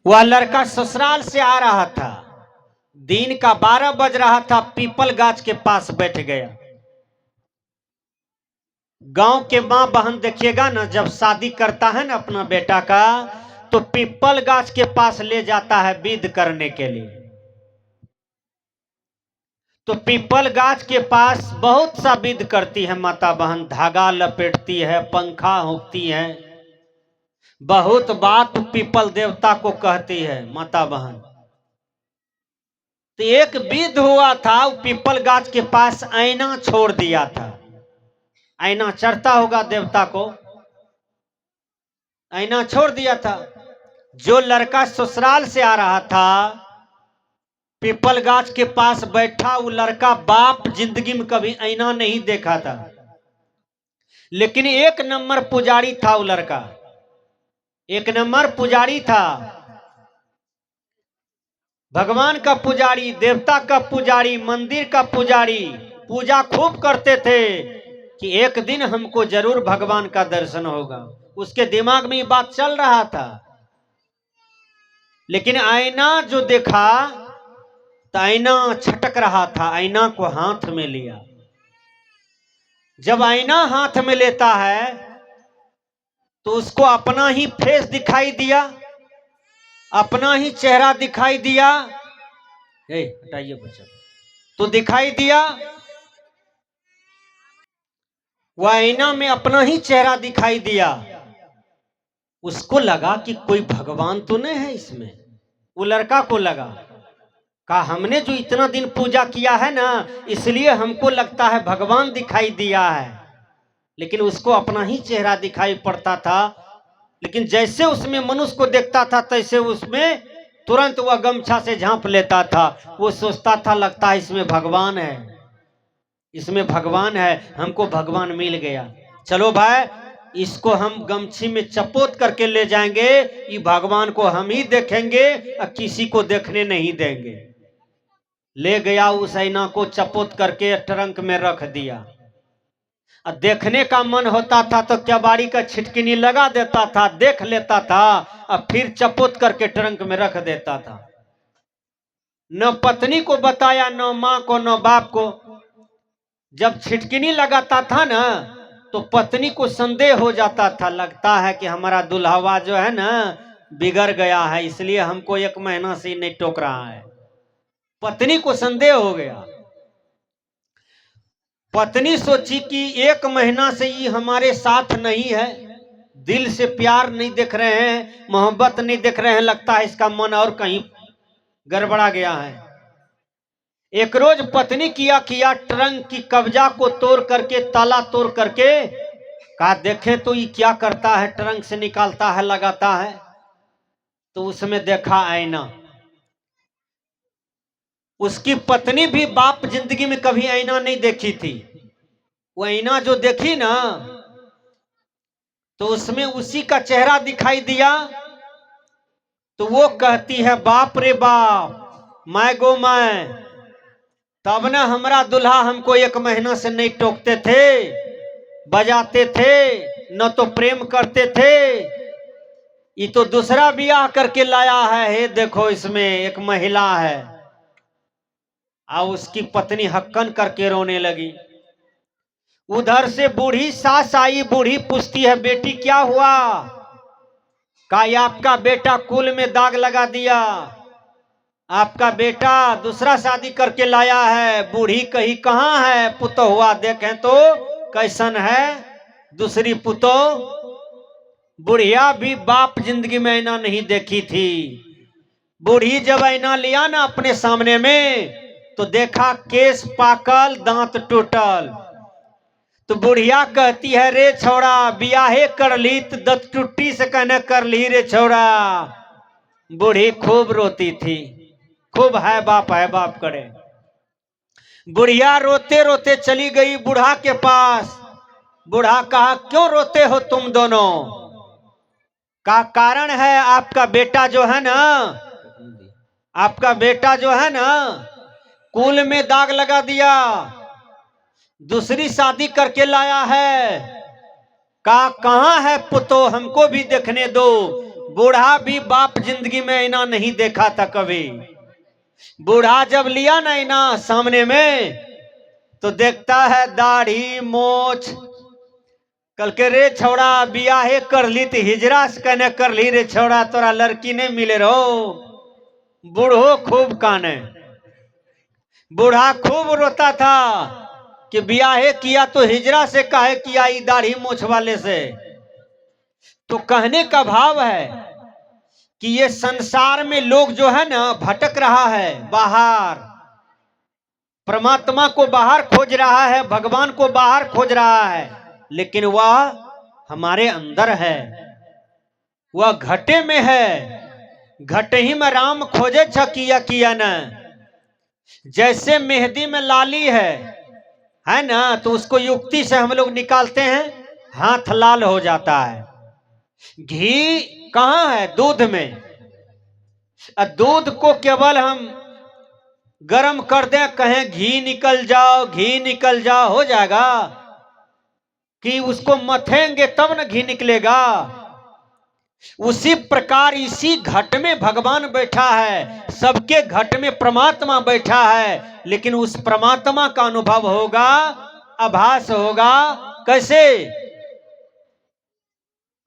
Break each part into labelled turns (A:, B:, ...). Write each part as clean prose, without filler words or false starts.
A: वह लड़का ससुराल से आ रहा था। दिन का 12 बज रहा था। पीपल गाछ के पास बैठ गया। गांव के माँ बहन देखिएगा ना, जब शादी करता है ना अपना बेटा का, तो पीपल गाछ के पास ले जाता है विध करने के लिए। तो पीपल गाछ के पास बहुत सा विध करती है माता बहन। धागा लपेटती है, पंखा होती है, बहुत बात पीपल देवता को कहती है माता बहन। तो एक विध हुआ था, पीपल गाछ के पास आईना छोड़ दिया था। आईना चढ़ता होगा देवता को, आईना छोड़ दिया था। जो लड़का ससुराल से आ रहा था, पीपल गाछ के पास बैठा, वो लड़का बाप जिंदगी में कभी आईना नहीं देखा था, लेकिन एक नंबर पुजारी था वो लड़का। एक नंबर पुजारी था, भगवान का पुजारी, देवता का पुजारी, मंदिर का पुजारी। पूजा खूब करते थे कि एक दिन हमको जरूर भगवान का दर्शन होगा। उसके दिमाग में ये बात चल रहा था। लेकिन आईना जो देखा तो आईना छटक रहा था। आईना को हाथ में लिया। जब आईना हाथ में लेता है तो उसको अपना ही फेस दिखाई दिया, अपना ही चेहरा दिखाई दिया। हटाइए बच्चा। तो दिखाई दिया, वह आईना में अपना ही चेहरा दिखाई दिया। उसको लगा कि कोई भगवान तो नहीं है इसमें। वो लड़का को लगा, कहा हमने जो इतना दिन पूजा किया है ना, इसलिए हमको लगता है भगवान दिखाई दिया है। लेकिन उसको अपना ही चेहरा दिखाई पड़ता था। लेकिन जैसे उसमें मनुष्य को देखता था, तैसे उसमें तुरंत वह गमछा से झांप लेता था। वो सोचता था लगता है इसमें भगवान है, इसमें भगवान है, हमको भगवान मिल गया। चलो भाई, इसको हम गमछी में चपोत करके ले जाएंगे, ये भगवान को हम ही देखेंगे और किसी को देखने नहीं देंगे। ले गया, उस आईना को चपोत करके ट्रंक में रख दिया। और देखने का मन होता था तो केवाड़ी का छिटकिनी लगा देता था, देख लेता था और फिर चपोत करके ट्रंक में रख देता था। न पत्नी को बताया, न माँ को, न बाप को। जब छिटकिनी लगाता था ना, तो पत्नी को संदेह हो जाता था, लगता है कि हमारा दुल्हवा जो है ना बिगड़ गया है, इसलिए हमको 1 महीना से नहीं टोक रहा है। पत्नी को संदेह हो गया। पत्नी सोची कि 1 महीना से ये हमारे साथ नहीं है, दिल से प्यार नहीं देख रहे हैं, मोहब्बत नहीं देख रहे हैं, लगता है इसका मन और कहीं गड़बड़ा गया है। एक रोज पत्नी किया ट्रंक की कब्जा को तोड़ करके, ताला तोड़ करके, कहा देखे तो ये क्या करता है, ट्रंक से निकालता है, लगाता है। तो उसमें देखा आईना। उसकी पत्नी भी बाप जिंदगी में कभी आईना नहीं देखी थी। वो आईना जो देखी ना, तो उसमें उसी का चेहरा दिखाई दिया। तो वो कहती है बाप रे बाप, मैं गो मैं, तब ना हमारा दुल्हा हमको 1 महीना से नहीं टोकते थे, बजाते थे, न तो प्रेम करते थे। ये तो दूसरा ब्याह करके लाया है। हे देखो इसमें एक महिला है। और उसकी पत्नी हक्कन करके रोने लगी। उधर से बूढ़ी सास आई। बूढ़ी पूछती है बेटी क्या हुआ? कहा आपका बेटा कुल में दाग लगा दिया, आपका बेटा दूसरा शादी करके लाया है। बूढ़ी कही कहाँ है पुतो हुआ, देखें तो कैसन है दूसरी पुतो। बुढ़िया भी बाप जिंदगी में आईना नहीं देखी थी। बूढ़ी जब आईना लिया ना अपने सामने में, तो देखा केस पाकल, दांत टूटल। तो बुढ़िया कहती है रे छोड़ा, बियाहे कर ली तो दत टूटी से कहने कर ली रे छोड़ा। बूढ़ी खूब रोती थी, खूब है बाप करे। बुढ़िया रोते रोते चली गई बूढ़ा के पास। बूढ़ा कहा क्यों रोते हो तुम दोनों? का कारण है आपका बेटा जो है ना, आपका बेटा जो है ना कुल में दाग लगा दिया, दूसरी शादी करके लाया है। कहाँ है पुतो, हमको भी देखने दो। बूढ़ा भी बाप जिंदगी में ऐना नहीं देखा था कभी। बूढ़ा जब लिया ना ऐना सामने में तो देखता है दाढ़ी मोछ। कल के रे छौड़ा बियाहे कर ली तो हिजरा से कहने कर ली रे छौड़ा, तोरा लड़की नहीं मिले रहो। बूढ़ो खूब काने, बूढ़ा खूब रोता था कि बियाहे किया तो हिजरा से काहे किया, ई दाढ़ी मोछ वाले से। तो कहने का भाव है कि ये संसार में लोग जो है ना भटक रहा है बाहर, परमात्मा को बाहर खोज रहा है, भगवान को बाहर खोज रहा है, लेकिन वह हमारे अंदर है, वह घटे में है। घटे ही में राम खोजे किया किया न। जैसे मेहंदी में लाली है ना, तो उसको युक्ति से हम लोग निकालते हैं, हाथ लाल हो जाता है। घी कहाँ है? दूध में। दूध को केवल हम गरम कर दें, कहें घी निकल जाओ घी निकल जाओ, हो जाएगा? कि उसको मथेंगे तब न घी निकलेगा। उसी प्रकार इसी घट में भगवान बैठा है, सबके घट में परमात्मा बैठा है, लेकिन उस परमात्मा का अनुभव होगा, आभास होगा। कैसे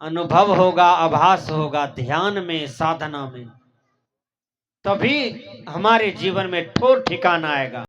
A: अनुभव होगा? आभास होगा ध्यान में, साधना में, तभी हमारे जीवन में ठोर ठिकाना आएगा।